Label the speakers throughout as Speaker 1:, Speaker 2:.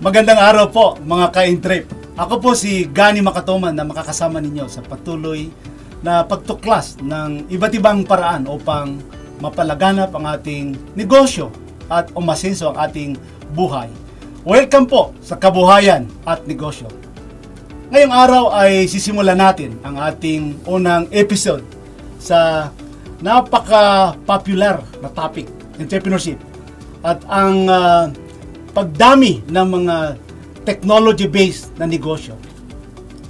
Speaker 1: Magandang araw po mga ka-intrip. Ako po si Gani Makatoman na makakasama ninyo sa patuloy na pagtuklas ng iba't ibang paraan upang mapalaganap ang ating negosyo at umasenso ang ating buhay. Welcome po sa Kabuhayan at Negosyo. Ngayong araw ay sisimulan natin ang ating unang episode sa napaka-popular na topic, entrepreneurship. At ang pagdami ng mga technology-based na negosyo.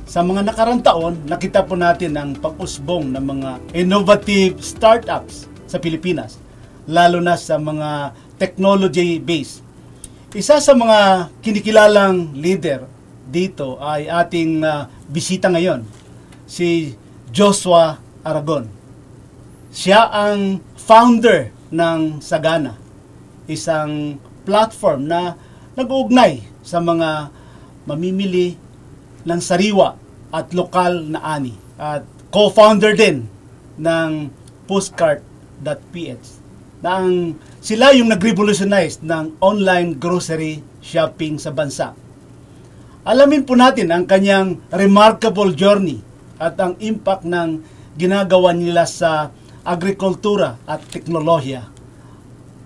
Speaker 1: Sa mga nakarang taon, nakita po natin ang pag-usbong ng mga innovative startups sa Pilipinas, lalo na sa mga technology-based. Isa sa mga kinikilalang leader dito ay ating bisita ngayon, si Joshua Aragon. Siya ang founder ng Sagana, isang platform na nag-uugnay sa mga mamimili ng sariwa at lokal na ani. At co-founder din ng Pushcart.ph na sila yung nag-revolutionize ng online grocery shopping sa bansa. Alamin po natin ang kanyang remarkable journey at ang impact ng ginagawa nila sa agrikultura at teknolohiya.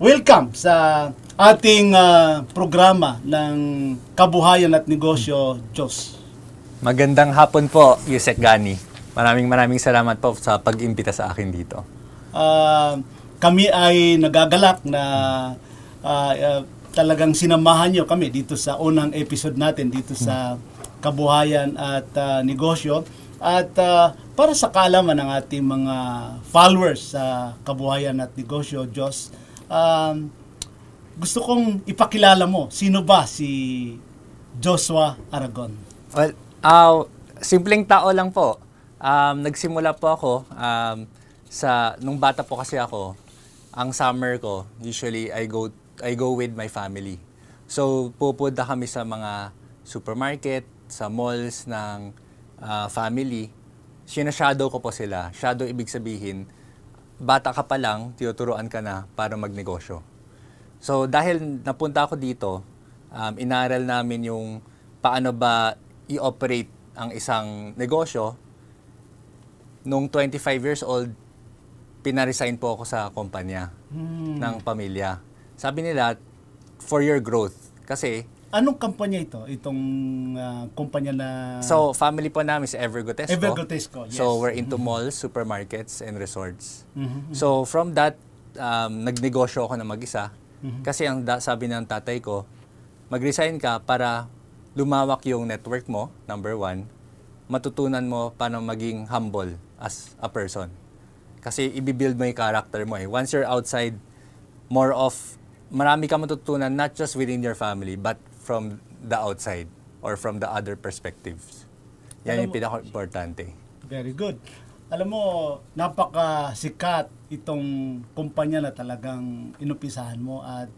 Speaker 1: Welcome sa ating programa ng Kabuhayan at Negosyo, Diyos.
Speaker 2: Magandang hapon po, Yusek Gani. Maraming salamat po sa pag-imbita sa akin dito.
Speaker 1: Kami ay nagagalak na talagang sinamahan nyo kami dito sa unang episode natin dito sa Kabuhayan at Negosyo. At para sa kaalaman ng ating mga followers sa Kabuhayan at Negosyo, Diyos, gusto kong ipakilala mo, sino ba si Joshua Aragon?
Speaker 2: Well, simpleng tao lang po. Nagsimula po ako nung bata po kasi ako, ang summer ko, usually I go with my family. So, pupunta kami sa mga supermarket, sa malls ng family. Sinashadow ko po sila. Shadow ibig sabihin, bata ka pa lang, tinuturuan ka na para magnegosyo. So, dahil napunta ako dito, inaral namin yung paano ba i-operate ang isang negosyo. Nung 25 years old, pinaresign po ako sa kumpanya ng pamilya. Sabi nila, for your growth. Kasi,
Speaker 1: anong kumpanya ito? Itong kumpanya na...
Speaker 2: So, family po namin is Evergotesco.
Speaker 1: Evergotesco, yes.
Speaker 2: So, we're into malls, supermarkets, and resorts. So, from that, nagnegosyo ako na mag-isa. Kasi ang sabi ng tatay ko, mag-resign ka para lumawak yung network mo, number one. Matutunan mo paano maging humble as a person. Kasi ibibuild mo yung character mo eh. Once you're outside, marami ka matutunan not just within your family, but from the outside or from the other perspectives. Yan yung pinaka-importante.
Speaker 1: Very good. Alam mo, napakasikat itong kumpanya na talagang inumpisahan mo at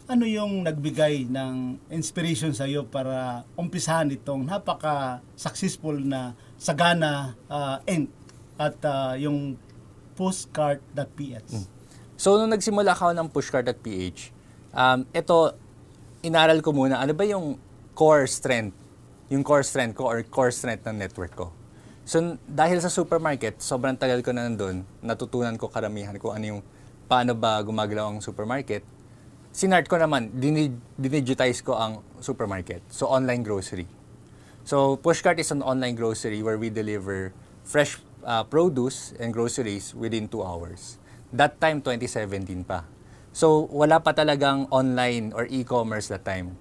Speaker 1: ano yung nagbigay ng inspiration sa iyo para umpisahan itong napaka-successful na Sagana Inc. at yung Pushcart.ph.
Speaker 2: So, nung nagsimula ako ng Pushcart.ph, ito, inaral ko muna, ano ba yung core strength? Yung core strength ko or core strength ng network ko. So, dahil sa supermarket, sobrang tagal ko na nandun, natutunan ko karamihan kung ano yung, paano ba gumagalaw ang supermarket. Sinart ko naman, dinigitize ko ang supermarket. So, online grocery. So, Pushcart is an online grocery where we deliver fresh produce and groceries within 2 hours. That time, 2017 pa. So, wala pa talagang online or e-commerce that time.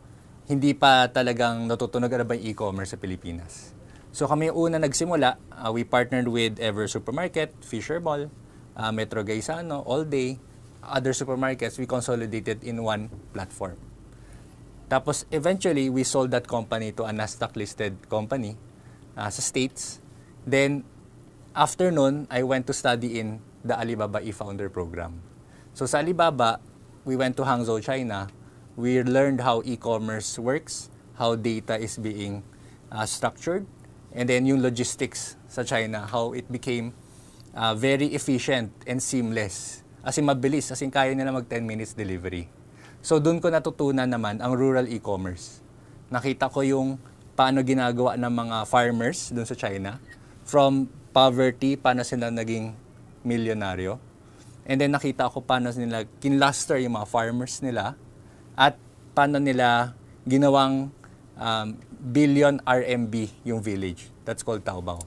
Speaker 2: Hindi pa talagang natutunog na ba yung e-commerce sa Pilipinas. So, kami yung una nagsimula, we partnered with Ever Supermarket, Fisher Mall, Metro Gaisano, All Day, other supermarkets. We consolidated in one platform. Tapos, eventually, we sold that company to a Nasdaq-listed company sa States. Then, after nun, I went to study in the Alibaba e-Founder program. So sa Alibaba, we went to Hangzhou, China. We learned how e-commerce works, how data is being structured, and then yung logistics sa China, how it became very efficient and seamless. As in mabilis, kaya nila mag 10 minutes delivery. So doon ko natutunan naman ang rural e-commerce. Nakita ko yung paano ginagawa ng mga farmers doon sa China. From poverty, paano sila naging milyonaryo. And then nakita ko paano nila kinluster yung mga farmers nila at paano nila ginawang billion RMB yung village. That's called Taobao.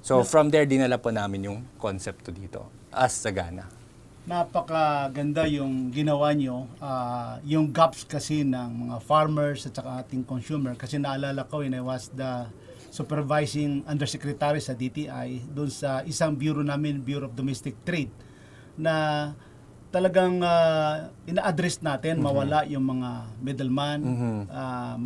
Speaker 2: So from there, dinala po namin yung concept to dito as Sagana.
Speaker 1: Napakaganda yung ginawa nyo. Yung gaps kasi ng mga farmers at saka ating consumer. Kasi naalala ko when I was the supervising undersecretary sa DTI, doon sa isang bureau namin, Bureau of Domestic Trade, na talagang ina-address natin, mawala yung mga middleman,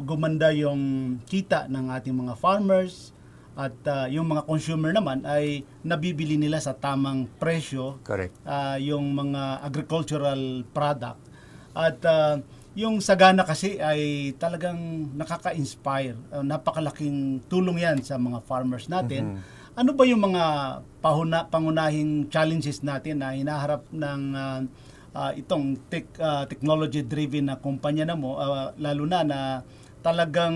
Speaker 1: gumanda yung kita ng ating mga farmers, at yung mga consumer naman ay nabibili nila sa tamang presyo.
Speaker 2: Correct.
Speaker 1: Yung mga agricultural product. At yung Sagana kasi ay talagang nakaka-inspire. Napakalaking tulong yan sa mga farmers natin. Ano ba yung mga pangunahing challenges natin na hinaharap ng itong technology-driven na kumpanya na mo, lalo na talagang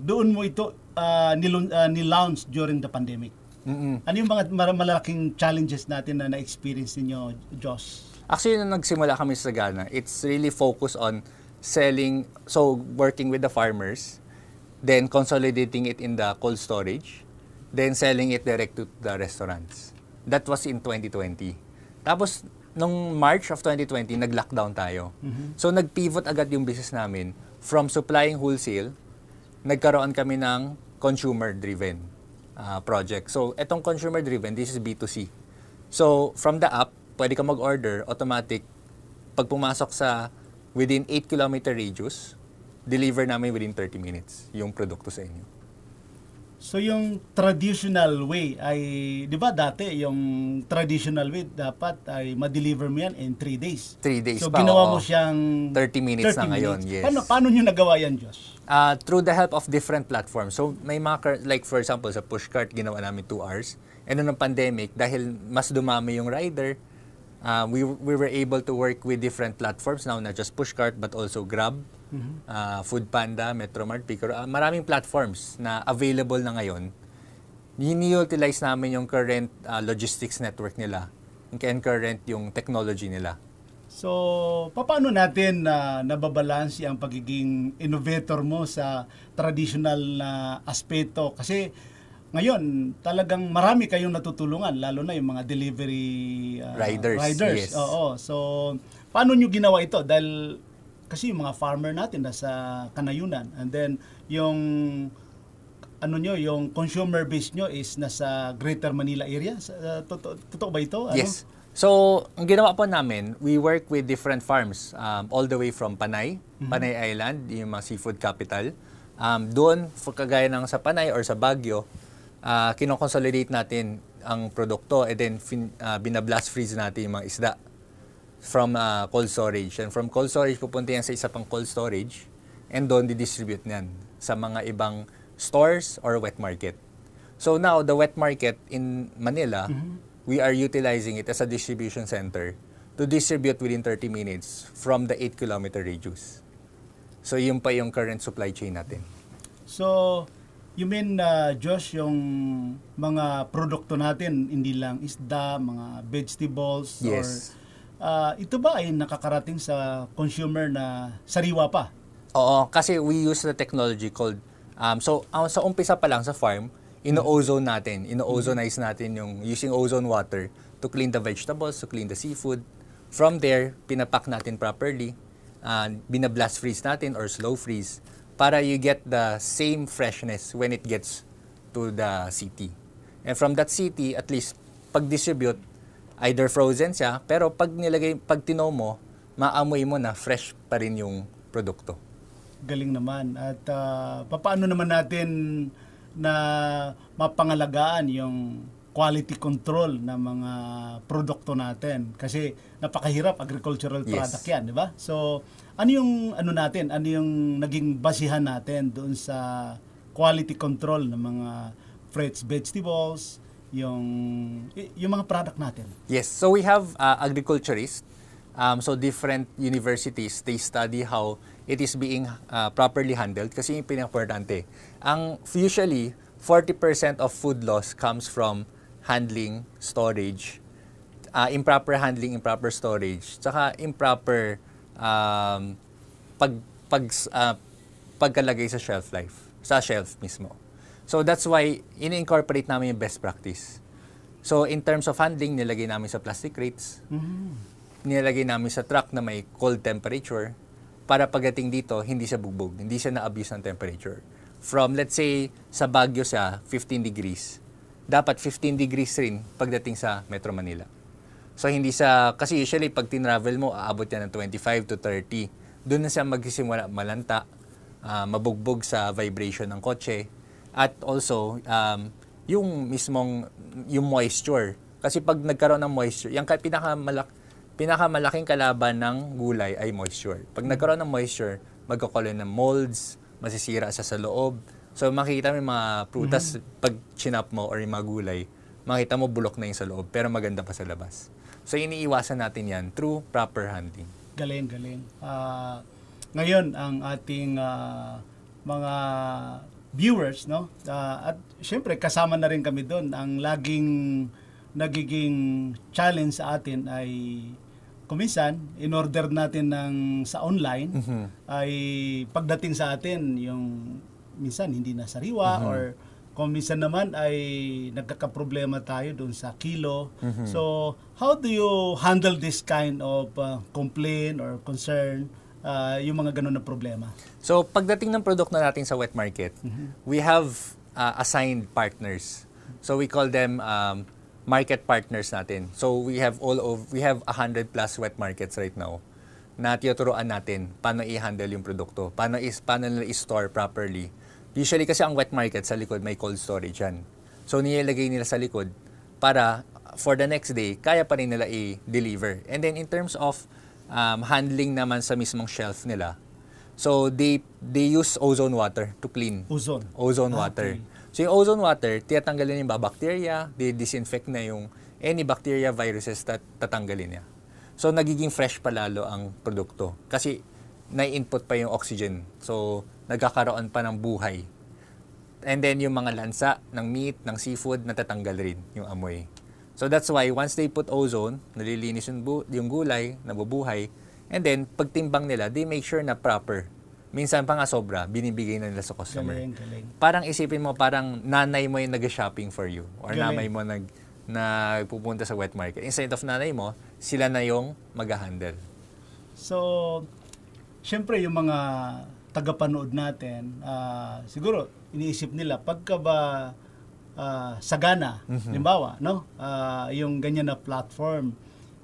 Speaker 1: doon mo ito nilaunch during the pandemic? Ano yung mga malalaking challenges natin na na-experience ninyo, Josh?
Speaker 2: Actually, nung nagsimula kami sa Sagana, it's really focused on selling, so working with the farmers, then consolidating it in the cold storage, then selling it direct to the restaurants. That was in 2020. Tapos, nung March of 2020, nag-lockdown tayo. So, nag-pivot agad yung business namin from supplying wholesale, nagkaroon kami ng consumer-driven project. So, etong consumer-driven, this is B2C. So, from the app, pwede ka mag-order, automatic, pag pumasok sa within 8-kilometer radius, deliver namin within 30 minutes yung produkto sa inyo.
Speaker 1: So yung traditional way ay, di ba dati yung traditional way dapat ay ma-deliver mo yan in 3 days.
Speaker 2: 3 days
Speaker 1: so
Speaker 2: pa,
Speaker 1: ginawa
Speaker 2: oo.
Speaker 1: mo siyang
Speaker 2: 30 minutes
Speaker 1: 30
Speaker 2: na ngayon,
Speaker 1: minutes.
Speaker 2: yes.
Speaker 1: Paano nyo nagawa yan, Josh?
Speaker 2: Through the help of different platforms. So may mga, like for example, sa Pushcart, ginawa namin 2 hours. And noong pandemic, dahil mas dumami yung rider, we were able to work with different platforms now, not just Pushcart, but also Grab, Foodpanda, Metromart, Piccolo. Maraming platforms na available na ngayon. Ini-utilize namin yung current logistics network nila and current yung technology nila.
Speaker 1: So, paano natin nababalansi ang pagiging innovator mo sa traditional na aspeto? Kasi ngayon, talagang marami kayong natutulungan, lalo na yung mga delivery
Speaker 2: Riders. Yes.
Speaker 1: Oo. So, paano nyo ginawa ito? Dahil kasi yung mga farmer natin nasa kanayunan, and then yung yung consumer base nyo is nasa Greater Manila area. Totoo ba ito?
Speaker 2: Yes. So, ang ginawa po namin, we work with different farms all the way from Panay, Panay Island, yung mga seafood capital. Doon, kagaya ng sa Panay or sa Baguio, kinoconsolidate natin ang produkto and then binablast freeze natin yung mga isda from cold storage. And from cold storage, pupunta yan sa isa pang cold storage and doon didistribute niyan sa mga ibang stores or wet market. So now, the wet market in Manila, we are utilizing it as a distribution center to distribute within 30 minutes from the 8-kilometer radius. So yun pa yung current supply chain natin.
Speaker 1: So, you mean, Josh, yung mga produkto natin, hindi lang isda, mga vegetables,
Speaker 2: Yes.
Speaker 1: or ito ba ay nakakarating sa consumer na sariwa pa?
Speaker 2: Oo, kasi we use the technology called, sa umpisa pa lang sa farm, ino-ozone natin, ino-ozonize natin yung using ozone water to clean the vegetables, to clean the seafood. From there, pinapack natin properly, binablast freeze natin or slow freeze para you get the same freshness when it gets to the city. And from that city, at least pag-distribute, either frozen siya, pero pag tinaw mo, maamoy mo na fresh pa rin yung produkto.
Speaker 1: Galing naman. At paano naman natin na mapangalagaan yung quality control ng mga produkto natin? Kasi napakahirap, agricultural product yan, di ba? So, ano yung naging basihan natin doon sa quality control ng mga fruits, vegetables, yung mga product natin?
Speaker 2: Yes. So we have agriculturists. So different universities, they study how it is being properly handled kasi yung pinaka-importante. Usually, 40% of food loss comes from handling, storage, improper handling, improper storage, tsaka improper pagkalagay sa shelf life, sa shelf mismo. So that's why ini-incorporate namin yung best practice. So in terms of handling, nilagay namin sa plastic crates, nilagay namin sa truck na may cold temperature para pagdating dito, hindi siya bugbog, hindi siya na-abuse ng temperature. From, let's say, sa Baguio siya, 15 degrees. Dapat 15 degrees rin pagdating sa Metro Manila. So hindi siya, kasi usually pag tinravel mo, aabot yan ng 25 to 30. Doon na siya magsisimula malanta, mabugbog sa vibration ng kotse, at also, yung mismong, yung moisture. Kasi pag nagkaroon ng moisture, yung pinakamalaking kalaban ng gulay ay moisture. Pag nagkaroon ng moisture, magkakaroon ng molds, masisira sa loob. So makikita mo yung mga prutas, pag chinap mo or yung mga gulay, makita mo bulok na yung sa loob, pero maganda pa sa labas. So iniiwasan natin yan through proper handling.
Speaker 1: Galing. Ngayon, ang ating mga viewers, no? At syempre, kasama na rin kami doon. Ang nagiging challenge sa atin ay kuminsan, in order natin sa online, ay pagdating sa atin, yung minsan hindi na sariwa or kung minsan naman ay nagkakaproblema tayo doon sa kilo. So, how do you handle this kind of complaint or concern, yung mga ganun na problema?
Speaker 2: So, pagdating ng produkto natin sa wet market, we have assigned partners. So, we call them market partners natin. So we have 100 plus wet markets right now na tinuturuan natin paano i-handle yung produkto, paano nila i-store properly. Usually kasi ang wet market sa likod may cold storage yan. So nilagay nila sa likod para for the next day kaya pa rin nila i-deliver. And then in terms of handling naman sa mismong shelf nila, so they use ozone water to clean. Ozone water. Okay. So yung ozone water, tiyatanggalin yung bacteria, disinfect na yung any bacteria, viruses tatanggalin niya. So nagiging fresh pa lalo ang produkto kasi na-input pa yung oxygen. So nagkakaroon pa ng buhay. And then yung mga lansa ng meat, ng seafood, natatanggal rin yung amoy. So that's why once they put ozone, nalilinis yung gulay, nabubuhay, and then pagtimbang nila, they make sure na proper. Minsan pa nga sobra, binibigay na nila sa customer.
Speaker 1: Galing.
Speaker 2: Parang isipin mo, parang nanay mo yung nag-shopping for you. Or nanay mo nagpupunta sa wet market. Instead of nanay mo, sila na yung mag-handle.
Speaker 1: So, syempre yung mga tagapanood natin, siguro iniisip nila, pagka ba sagana, limbawa, no? Yung ganyan na platform,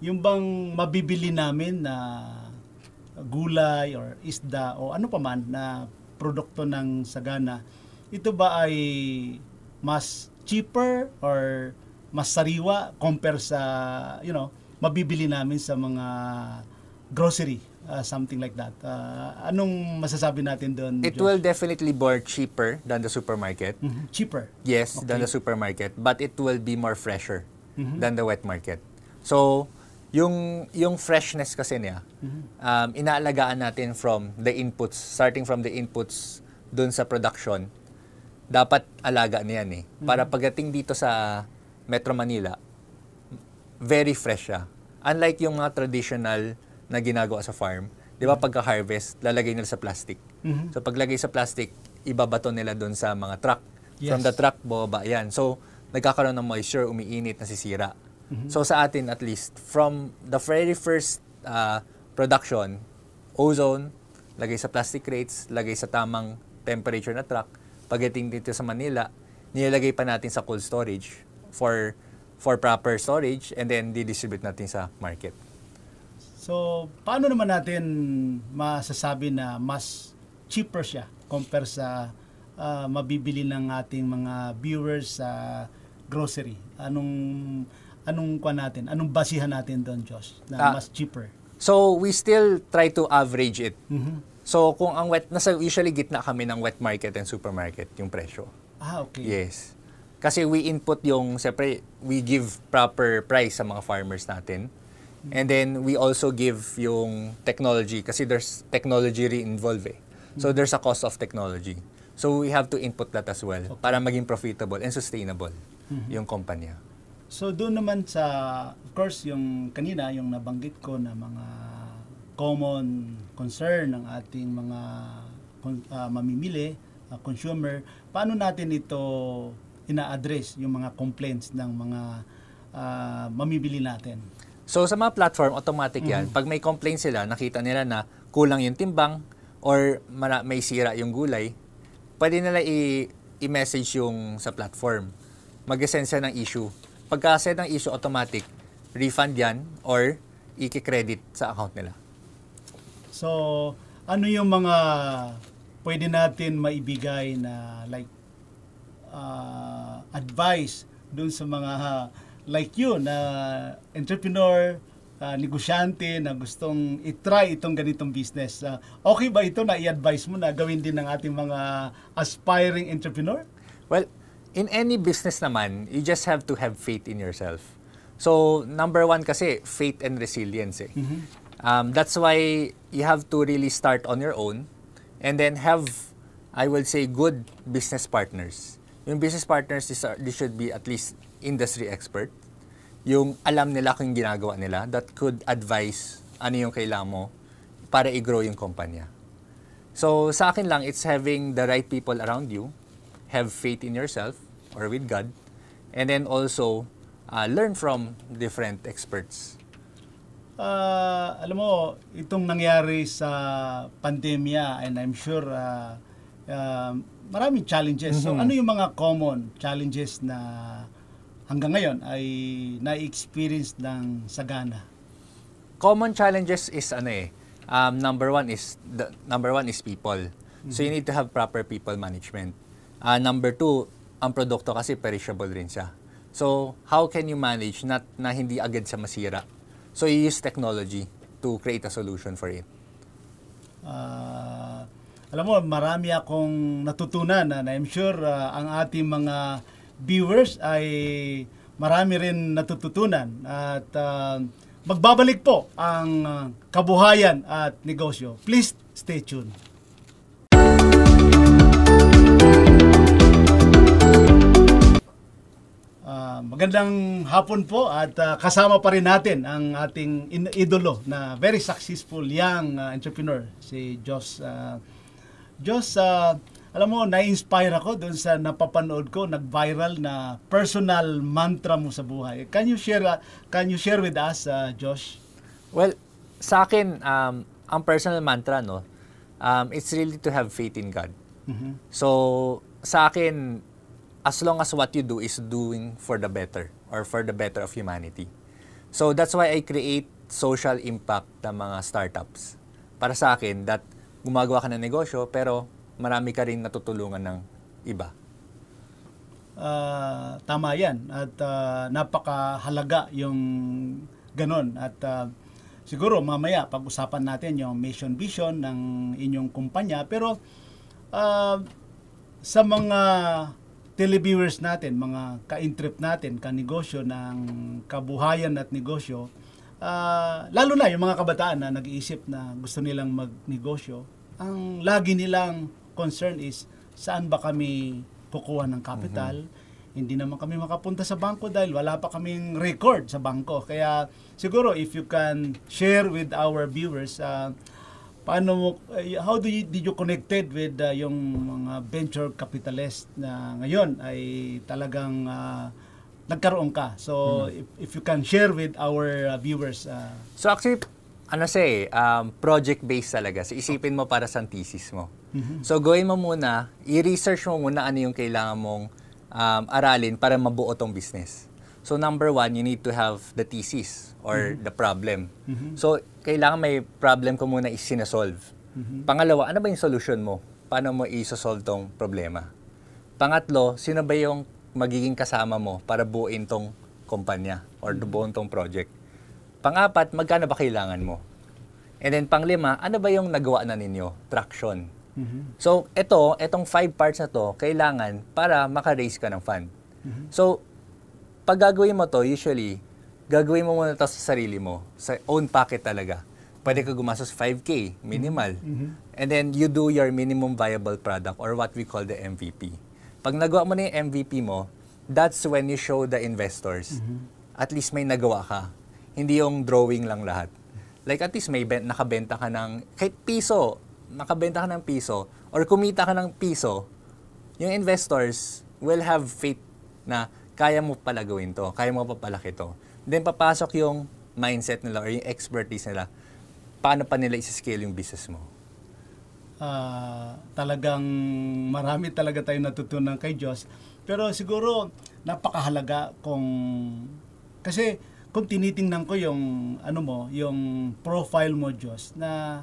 Speaker 1: yung bang mabibili namin na gulay or isda o ano pa man na produkto ng sagana, ito ba ay mas cheaper or mas sariwa compare sa, mabibili namin sa mga grocery, something like that? Anong masasabi natin doon,
Speaker 2: It
Speaker 1: Josh?
Speaker 2: will definitely be cheaper than the supermarket.
Speaker 1: Cheaper?
Speaker 2: Yes,
Speaker 1: Okay.
Speaker 2: than the supermarket. But it will be more fresher than the wet market. So, yung freshness kasi niya, inaalagaan natin from the inputs, starting from the inputs dun sa production, dapat alaga niyan para pagdating dito sa Metro Manila, very fresh siya. Unlike yung mga traditional na ginagawa sa farm, di ba pagka-harvest, lalagay nila sa plastic. So paglagay sa plastic, ibabato nila dun sa mga truck.
Speaker 1: Yes.
Speaker 2: From the truck, bababa yan. So nagkakaroon ng moisture, umiinit, nasisira. So sa atin at least, from the very first production, ozone, lagay sa plastic crates, lagay sa tamang temperature na truck, pagdating dito sa Manila, nilagay pa natin sa cold storage for proper storage and then di-distribute natin sa market.
Speaker 1: So, paano naman natin masasabi na mas cheaper siya compare sa mabibili ng ating mga viewers sa grocery? Anong basihan natin doon, Josh, na mas cheaper?
Speaker 2: So, we still try to average it. So, kung ang usually gitna kami ng wet market and supermarket, yung presyo.
Speaker 1: Okay.
Speaker 2: Yes. Kasi we input siyempre, we give proper price sa mga farmers natin. And then we also give yung technology kasi there's technology involved eh. So there's a cost of technology. So we have to input that as well para maging profitable and sustainable yung kumpanya.
Speaker 1: So doon naman sa, of course, yung kanina, yung nabanggit ko na mga common concern ng ating mga mamimili, consumer, paano natin ito ina-address yung mga complaints ng mga mamibili natin?
Speaker 2: So sa mga platform, automatic yan. Pag may complaint sila, nakita nila na kulang yung timbang or may sira yung gulay, pwede nila i-message yung sa platform. Mag-send siya ng issue. Pagka-send ng issue, automatic, refund yan or i-credit sa account nila.
Speaker 1: So, ano yung mga pwede natin maibigay na like advice dun sa mga like you na entrepreneur, negosyante na gustong i-try itong ganitong business? Okay ba ito na i-advise mo na gawin din ng ating mga aspiring entrepreneur?
Speaker 2: Well, in any business naman, you just have to have faith in yourself. So, number one kasi, faith and resilience eh. That's why you have to really start on your own and then have, I would say, good business partners. Yung business partners, they should be at least industry expert. Yung alam nila kung ginagawa nila that could advise ano yung kailangan mo para i-grow yung kumpanya. So, sa akin lang, it's having the right people around you, have faith in yourself or with God, and then also learn from different experts.
Speaker 1: Alam mo, itong nangyari sa pandemya, and I'm sure maraming challenges. So ano yung mga common challenges na hanggang ngayon ay na-experience ng Sagana?
Speaker 2: Common challenges is number one is people. So you need to have proper people management. Number two, ang produkto kasi perishable rin siya. So how can you manage na hindi agad siya masira? So you use technology to create a solution for it.
Speaker 1: Alam mo, marami akong natutunan na I'm sure ang ating mga viewers ay marami rin natututunan. At magbabalik po ang Kabuhayan at Negosyo. Please stay tuned. Magandang hapon po at kasama pa rin natin ang ating idolo na very successful young entrepreneur, si Josh. Josh, alam mo, na-inspire ako doon sa napapanood ko, nag-viral na personal mantra mo sa buhay. Can you share with us, Josh?
Speaker 2: Well, sa akin, ang personal mantra, it's really to have faith in God. So, sa akin, as long as what you do is doing for the better or for the better of humanity. So, that's why I create social impact ng mga startups. Para sa akin, that gumagawa ka ng negosyo, pero marami ka rin natutulungan ng iba.
Speaker 1: Tama yan. At napakahalaga yung ganon. At siguro mamaya pag-usapan natin yung mission vision ng inyong kumpanya. Pero sa mga televiewers natin, mga ka-intrip natin, ka-negosyo ng Kabuhayan at Negosyo, lalo na yung mga kabataan na nag-iisip na gusto nilang magnegosyo, ang lagi nilang concern is saan ba kami kukuha ng capital. Hindi naman kami makapunta sa bangko dahil wala pa kaming record sa bangko. Kaya siguro if you can share with our viewers, how did you connected with yung mga venture capitalist na ngayon ay talagang nagkaroon ka? So if you can share with our viewers.
Speaker 2: So actually, project-based talaga. So, isipin mo para sa thesis mo. So, gawin mo muna, i-research mo muna ano yung kailangan mong aralin para mabuo tong business. So, number one, you need to have the thesis or the problem. So, kailangan may problem ko muna is-sinasolve. Pangalawa, ano ba yung solution mo? Paano mo i-solve tong problema? Pangatlo, sino ba yung magiging kasama mo para buuin tong kumpanya or buuin tong project? Pangapat, magkano ba kailangan mo? And then panglima, ano ba yung nagawa na ninyo? Traction. So, itong 5 parts na to, kailangan para maka-raise ka ng fund. So, pag gagawin mo to, usually, gagawin mo muna ito sa sarili mo, sa own pocket talaga. Pwede ka gumastos 5K, minimal. And then you do your minimum viable product or what we call the MVP. Pag nagawa mo na yung MVP mo, that's when you show the investors. At least may nagawa ka. Hindi yung drawing lang lahat. Like at least may nakabenta ka ng, kahit piso, nakabenta ka ng piso, or kumita ka ng piso, yung investors will have faith na kaya mo pala gawin to, kaya mo papalaki to. Then papasok yung mindset nila or yung expertise nila. Paano pa nila isi-scale yung business mo?
Speaker 1: Talagang marami talaga tayong natutunan kay Diyos. Pero siguro napakahalaga kasi kung tinitingnan ko yung yung profile mo, Diyos, na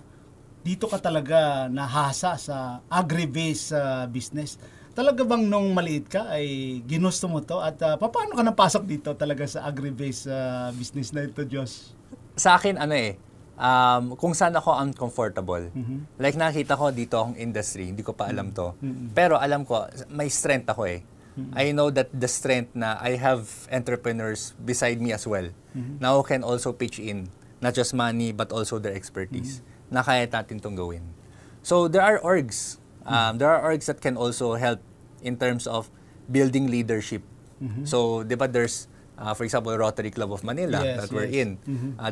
Speaker 1: dito ka talaga nahasa sa agri-based business. Talaga bang nung maliit ka ay ginusto mo to at paano ka napasok dito talaga sa agri-based business na ito, Diyos?
Speaker 2: Sa akin kung saan ako uncomfortable. Like nakita ko dito akong industry, hindi ko pa alam to. Pero alam ko, may strength ako eh. I know that the strength na I have entrepreneurs beside me as well. Now can also pitch in, not just money but also their expertise. Na kaya natin itong gawin. So there are orgs. There are orgs that can also help in terms of building leadership. So, di ba there's for example, Rotary Club of Manila that we're in.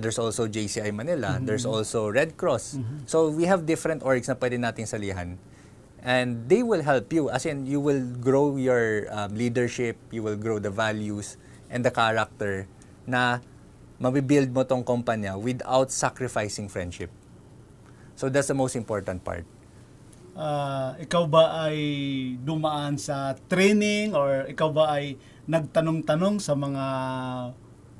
Speaker 2: There's also JCI Manila. There's also Red Cross. So we have different orgs na pwede nating salihan. And they will help you. As in, you will grow your leadership, you will grow the values and the character na mabibuild mo tong kumpanya without sacrificing friendship. So that's the most important part.
Speaker 1: Ikaw ba ay dumaan sa training or ikaw ba ay nagtanong-tanong sa mga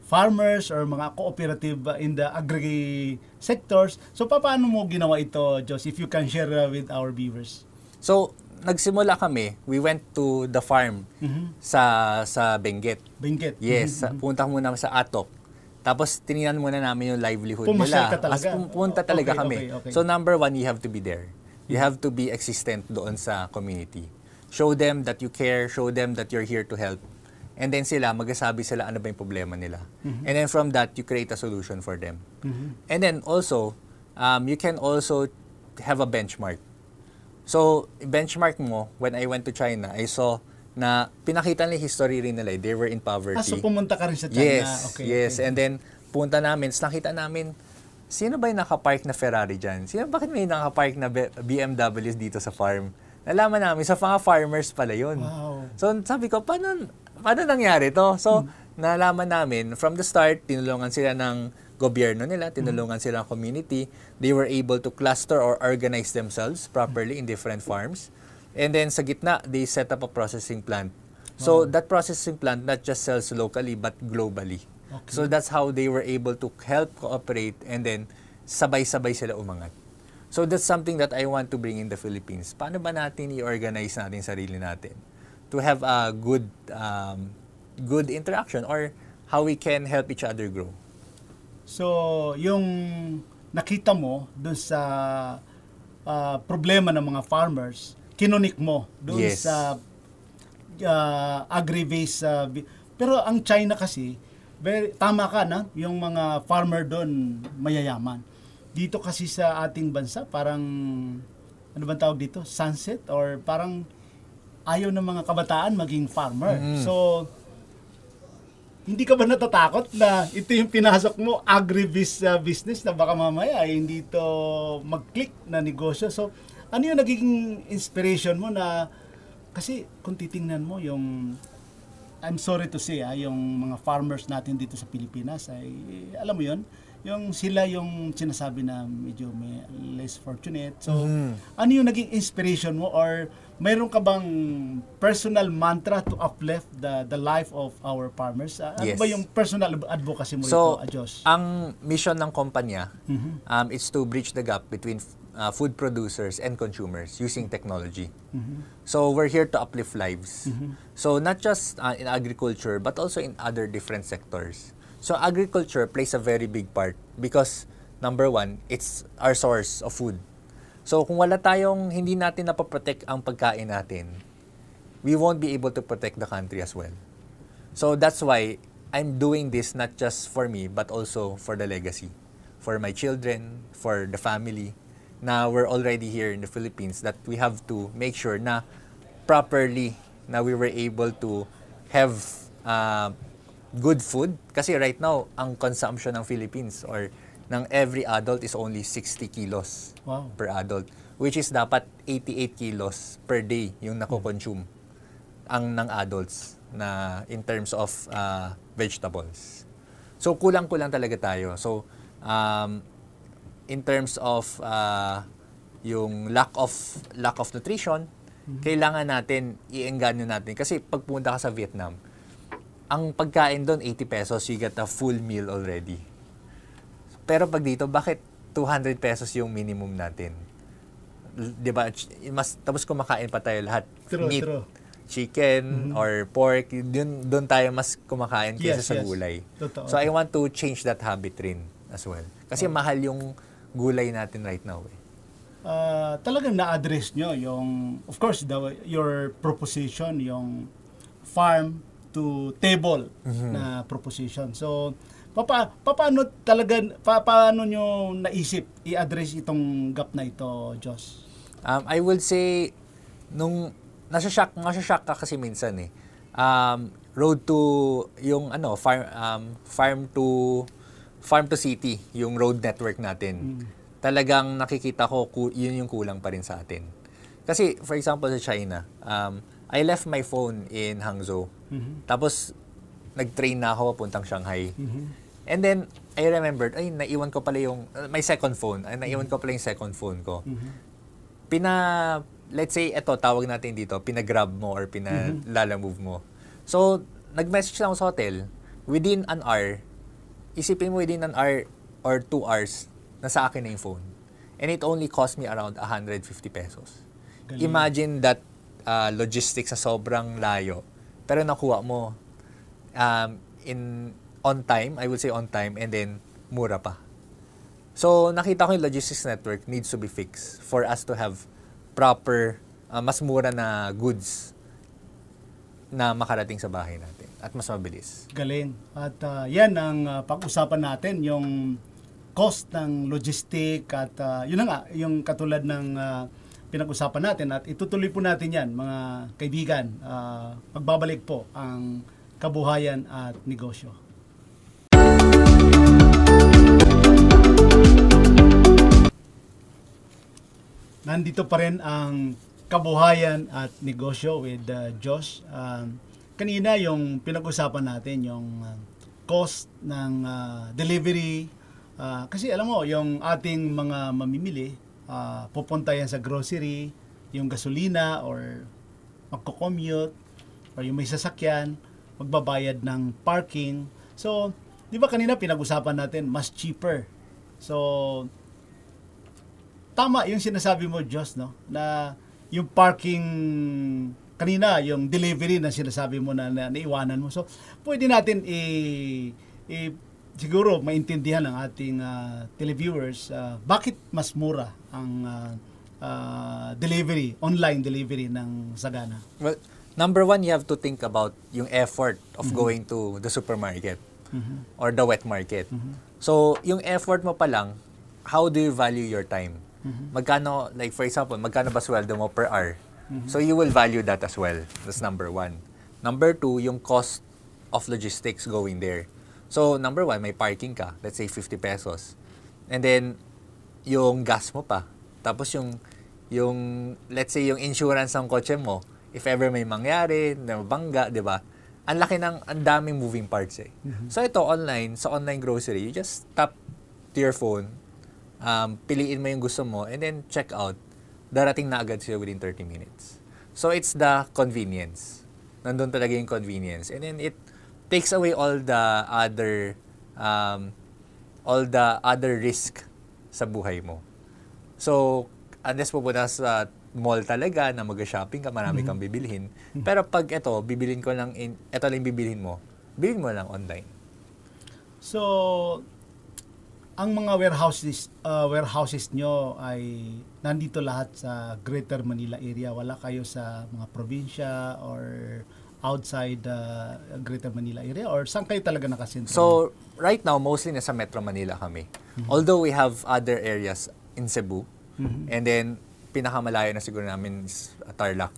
Speaker 1: farmers or mga cooperative in the agri sectors? So paano mo ginawa ito, Jos, if you can share with our viewers?
Speaker 2: So nagsimula kami, we went to the farm sa Benguet.
Speaker 1: Benguet?
Speaker 2: Yes, punta muna sa Atok. Tapos tinignan muna namin yung livelihood
Speaker 1: Pumasyal
Speaker 2: nila.
Speaker 1: ka talaga?
Speaker 2: Pumunta talaga kami.
Speaker 1: Okay.
Speaker 2: So number one, you have to be there. You have to be existent doon sa community. Show them that you care, show them that you're here to help. And then magsasabi sila ano ba yung problema nila. And then from that, you create a solution for them. And then also, you can also have a benchmark. So, benchmark mo, when I went to China, I saw na pinakita nila history rin nila. They were in poverty.
Speaker 1: So pumunta ka rin sa China?
Speaker 2: Yes,
Speaker 1: okay.
Speaker 2: yes. And then, punta namin, nakita namin, sino ba yung nakapark na Ferrari dyan? Bakit may nakapark na BMWs dito sa farm? Nalaman namin, sa mga farmers pala yun.
Speaker 1: Wow.
Speaker 2: So sabi ko, paano nangyari to? So nalaman namin, from the start, tinulungan sila ng gobyerno nila, tinulungan sila ng community. They were able to cluster or organize themselves properly in different farms. And then sa gitna, they set up a processing plant. So that processing plant not just sells locally but globally. Okay. So that's how they were able to help cooperate and then sabay-sabay sila umangat. So that's something that I want to bring in the Philippines. Paano ba natin i-organize natin sarili natin to have a good interaction or how we can help each other grow?
Speaker 1: So, yung nakita mo dun sa problema ng mga farmers, kinunik mo dun sa agri-based. Pero ang China kasi, tama ka na, yung mga farmer doon mayayaman. Dito kasi sa ating bansa, parang, ano bang tawag dito? Sunset? Or parang ayaw ng mga kabataan maging farmer. So, hindi ka ba natatakot na ito yung pinasok mo, agri-based business, na baka mamaya ay hindi to mag-click na negosyo? So, ano yung nagiging inspiration mo na, kasi kung titingnan mo yung, I'm sorry to say, yung mga farmers natin dito sa Pilipinas ay, alam mo yun, yung sila yung sinasabi na medyo may less fortunate. So, ano yung naging inspiration mo or mayroon ka bang personal mantra to uplift the life of our farmers? Ano ba yung personal advocacy mo rito, Diyos?
Speaker 2: Ang mission ng kumpanya is to bridge the gap between food producers and consumers using technology. So we're here to uplift lives. So not just in agriculture but also in other different sectors. So agriculture plays a very big part because number one, it's our source of food. So kung hindi natin napaprotect ang pagkain natin, we won't be able to protect the country as well. So that's why I'm doing this not just for me, but also for the legacy. For my children, for the family. Na we're already here in the Philippines, that we have to make sure na properly na we were able to have good food. Kasi right now, ang consumption ng Philippines or ng every adult is only 60 kilos per adult. Which is dapat 88 kilos per day yung nako-consume ang ng adults na in terms of vegetables. So kulang-kulang talaga tayo. So in terms of yung lack of nutrition, kailangan natin iengganyo natin kasi pag pumunta ka sa Vietnam, ang pagkain doon 80 pesos, you get a full meal already. Pero pag dito, bakit 200 pesos yung minimum natin? 'Di ba? Tapos kumakain pa tayo lahat. Meat, chicken or pork, doon tayo mas kumakain kaysa sa gulay.
Speaker 1: Totoo.
Speaker 2: So I want to change that habit rin as well. Kasi mahal yung gulay natin right now.
Speaker 1: Talagang na-address nyo yung, of course, your proposition, yung farm to table na proposition. So, paano nyo naisip i-address itong gap na ito, Josh?
Speaker 2: I would say, nung nasa-shock ka kasi minsan road to yung farm to city, yung road network natin. Talagang nakikita ko yun yung kulang pa rin sa atin. Kasi for example sa China, I left my phone in Hangzhou. Tapos nag-train na ako papuntang Shanghai. And then I remembered, naiwan ko pala yung my second phone. Naiwan ko pala yung second phone ko. Let's say, tawag natin dito, pinagrab mo or pinalalamove mo. So, nag-message lang ako sa hotel, within an hour, isipin mo within an hour or 2 hours, nasa akin na yung phone. And it only cost me around 150 pesos. Galing. Imagine that logistics sa sobrang layo, pero nakuha mo on time, I would say on time, and then mura pa. So, nakita ko yung logistics network needs to be fixed for us to have proper, mas mura na goods na makarating sa bahay natin at mas mabilis.
Speaker 1: Galing. At yan ang pag-usapan natin, yung cost ng logistic at yun na nga, yung katulad ng pinag-usapan natin at itutuloy po natin yan, mga kaibigan. Pagbabalik po ang kabuhayan at negosyo. Nandito pa rin ang kabuhayan at negosyo with Josh. Kanina yung pinag-usapan natin yung cost ng delivery. Kasi alam mo, yung ating mga mamimili, pupunta yan sa grocery, yung gasolina or magko-commute or yung may sasakyan, magbabayad ng parking. So, di ba kanina pinag-usapan natin, mas cheaper. So, tama yung sinasabi mo, Josh, no? Na yung parking kanina, yung delivery na sinasabi mo na naiwanan mo. So, pwede natin siguro maintindihan ng ating televiewers bakit mas mura ang delivery, online delivery ng Sagana.
Speaker 2: Well, number one, you have to think about yung effort of going to the supermarket or the wet market. So, yung effort mo pa lang, how do you value your time? Magkano, like for example, magkano ba sweldo mo per hour? So you will value that as well. That's number one. Number two, yung cost of logistics going there. So number one, may parking ka, let's say 50 pesos. And then, yung gas mo pa. Tapos yung let's say yung insurance ng kotse mo, if ever may mangyari, nabangga, di ba? Ang daming moving parts eh. So ito, sa online grocery, you just tap to your phone, piliin mo yung gusto mo, and then check out. Darating na agad siya within 30 minutes. So, it's the convenience. Nandun talaga yung convenience. And then, it takes away all the other risk sa buhay mo. So, unless pupunta sa mall talaga na mag-shopping ka, marami kang bibilhin. Pero pag ito lang bibilhin mo lang online.
Speaker 1: So, ang mga warehouses nyo ay nandito lahat sa Greater Manila area. Wala kayo sa mga probinsya or outside Greater Manila area, or saan kayo talaga nakasentro?
Speaker 2: So, right now, mostly nasa Metro Manila kami. Although we have other areas in Cebu, and then pinakamalayo na siguro namin is Tarlac.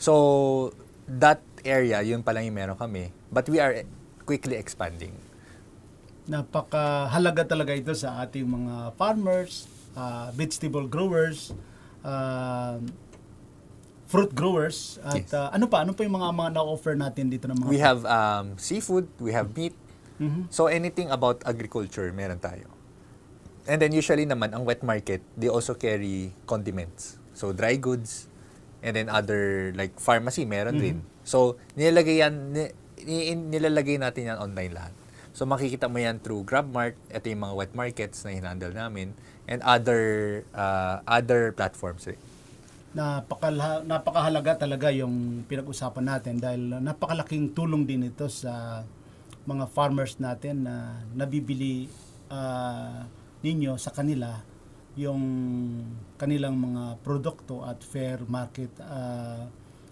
Speaker 2: So, that area, yun pa lang yung meron kami. But we are quickly expanding.
Speaker 1: Napakahalaga talaga ito sa ating mga farmers, vegetable growers, fruit growers, at
Speaker 2: Yes.
Speaker 1: ano pa yung mga na-offer natin dito ng mga
Speaker 2: We have seafood, we have meat. So, anything about agriculture, meron tayo. And then usually naman, ang wet market, they also carry condiments. So, dry goods, and then other, like pharmacy, meron din. So, nilalagay natin yan online lahat. So, makikita mo yan through GrabMart, ito yung mga wet markets na hinandle namin, and other platforms rin.
Speaker 1: Napakahalaga talaga yung pinag-usapan natin dahil napakalaking tulong din ito sa mga farmers natin na nabibili ninyo sa kanila yung kanilang mga produkto at fair market.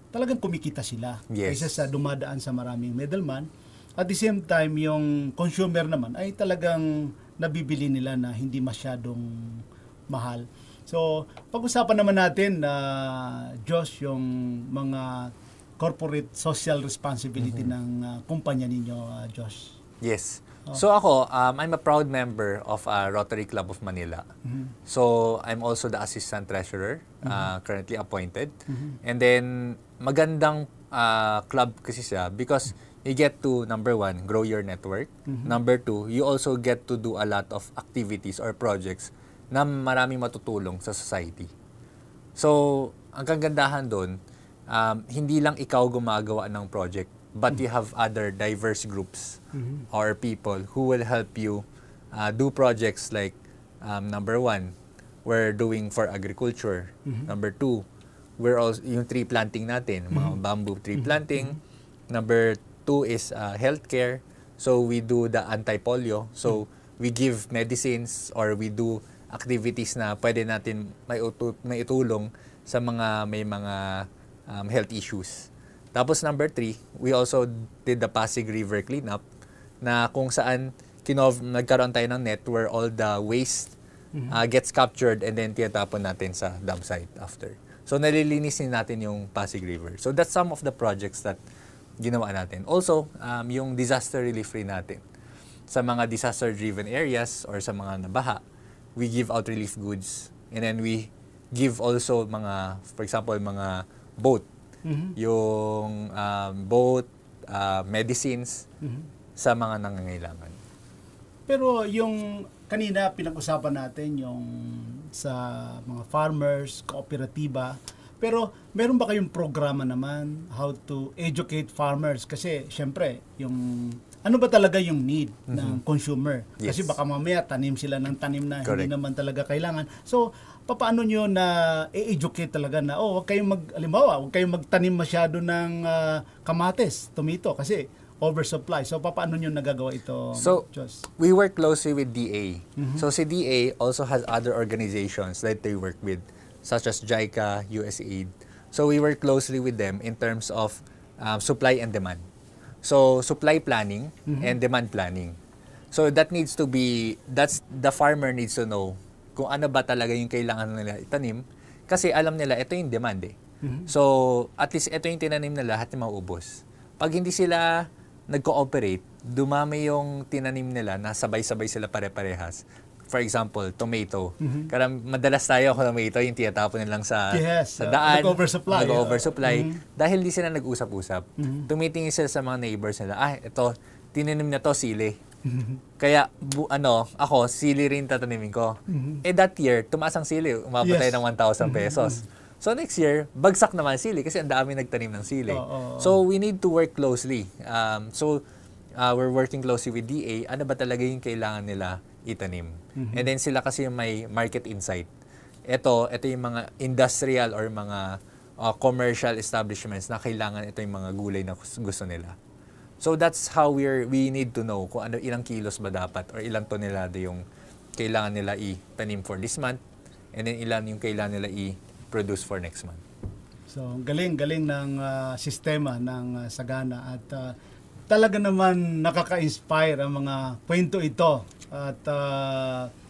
Speaker 1: Talagang kumikita sila kaysa sa dumadaan sa maraming middleman. At the same time, yung consumer naman ay talagang nabibili nila na hindi masyadong mahal. So, pag-usapan naman natin na Josh, yung mga corporate social responsibility ng kumpanya ninyo, Josh.
Speaker 2: Yes. So ako, I'm a proud member of Rotary Club of Manila. So I'm also the assistant treasurer, currently appointed. And then magandang club kasi siya because you get to, number one, grow your network. Number two, you also get to do a lot of activities or projects na maraming matutulong sa society. So, ang kagandahan doon, hindi lang ikaw gumagawa ng project, but you have other diverse groups or people who will help you do projects like, number one, we're doing for agriculture. Number two, we're also, yung tree planting natin, mga bamboo tree planting. Number two is healthcare. So, we do the anti-polio. So, we give medicines or we do activities na pwede natin maitulong sa mga may mga health issues. Tapos number 3, we also did the Pasig River cleanup na kung saan nagkaroon tayo ng net where all the waste gets captured and then tinatapon natin sa dump site after. So nalilinis din natin yung Pasig River. So that's some of the projects that ginawa natin. Also, yung disaster relief rin natin. Sa mga disaster-driven areas or sa mga nabaha, we give out relief goods. And then we give also mga, for example, mga boat. Yung boat, medicines sa mga nangangailangan.
Speaker 1: Pero yung kanina pinag-usapan natin yung sa mga farmers, kooperatiba. Pero meron ba kayong programa naman how to educate farmers? Kasi syempre, yung ano ba talaga yung need ng consumer?
Speaker 2: Yes.
Speaker 1: Kasi baka mamaya tanim sila ng tanim na
Speaker 2: Correct.
Speaker 1: hindi naman talaga kailangan. So, paano nyo na i-educate talaga na, huwag kayong huwag kayong magtanim masyado ng kamates, tomato, kasi oversupply. So, paano nyo nagagawa ito,
Speaker 2: So,
Speaker 1: Diyos?
Speaker 2: we work closely with DA. So, si DA also has other organizations that they work with, such as JICA, USAID. So, we work closely with them in terms of supply and demand. So, supply planning and demand planning. So, that's the farmer needs to know kung ano ba talaga yung kailangan nila itanim kasi alam nila ito yung demand eh. So, at least ito yung tinanim na lahat yung maubos. Pag hindi sila nag-cooperate, dumami yung tinanim nila na sabay-sabay sila pare-parehas. For example, tomato. Kaya madalas tayo tomato yung tinatapon nilang sa daan. Nag-oversupply. Dahil di sila nag-usap-usap. Tumitingin sila sa mga neighbors nila, ito, tinanim na to sili. Kaya, ako, sili rin tatanimin ko. That year, tumaas ang sili. Umabot tayo ng 1,000 pesos. So next year, bagsak naman sili kasi ang dami nagtanim ng sili. So we need to work closely. We're working closely with DA. Ano ba talaga yung kailangan nila itanim? And then sila kasi yung may market insight. Ito yung mga industrial or mga commercial establishments na kailangan ito yung mga gulay na gusto nila. So that's how we need to know kung ilang kilos ba dapat or ilang tonelada yung kailangan nila itanim for this month and then ilan yung kailangan nila i-produce for next month.
Speaker 1: So, galing ng sistema ng Sagana at talaga naman nakaka-inspire ang mga kwento ito at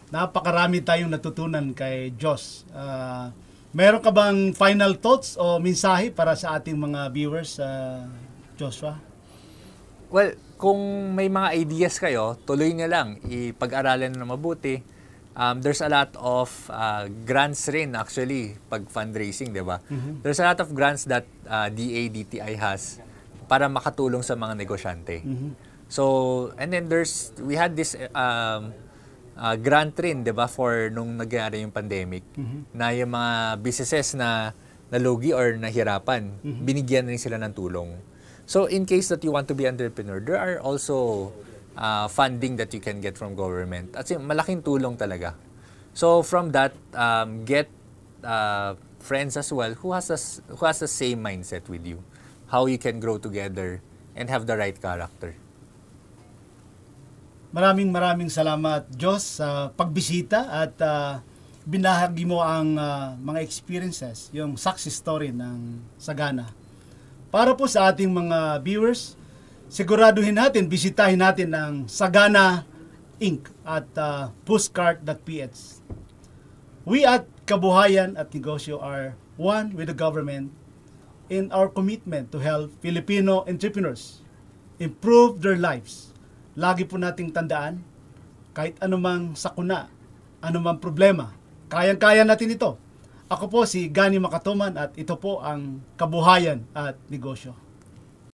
Speaker 1: napakarami tayong natutunan kay Josh. Meron ka bang final thoughts o mensahe para sa ating mga viewers, Joshua?
Speaker 2: Well, kung may mga ideas kayo, tuloy nyo lang, ipag-aralan na mabuti. There's a lot of grants rin actually pag fundraising, di ba? There's a lot of grants that DA-DTI has para makatulong sa mga negosyante. So, and then we had this grant rin, di ba, for nung nangyari yung pandemic, na yung mga businesses na nalugi or nahirapan, binigyan rin sila ng tulong. So, in case that you want to be entrepreneur, there are also funding that you can get from government. At malaking tulong talaga. So, from that, get friends as well who has the same mindset with you. How you can grow together and have the right character.
Speaker 1: Maraming salamat, Diyos, sa pagbisita at binahagi mo ang mga experiences, yung success story ng Sagana. Para po sa ating mga viewers, siguraduhin natin, bisitahin natin ang Sagana Inc. at pushcart.ph. We at Kabuhayan at Negosyo are one with the government in our commitment to help Filipino entrepreneurs improve their lives. Lagi po nating tandaan, kahit anumang sakuna, anumang problema, kayang-kaya natin ito. Ako po si Gani Makatuman at ito po ang Kabuhayan at Negosyo.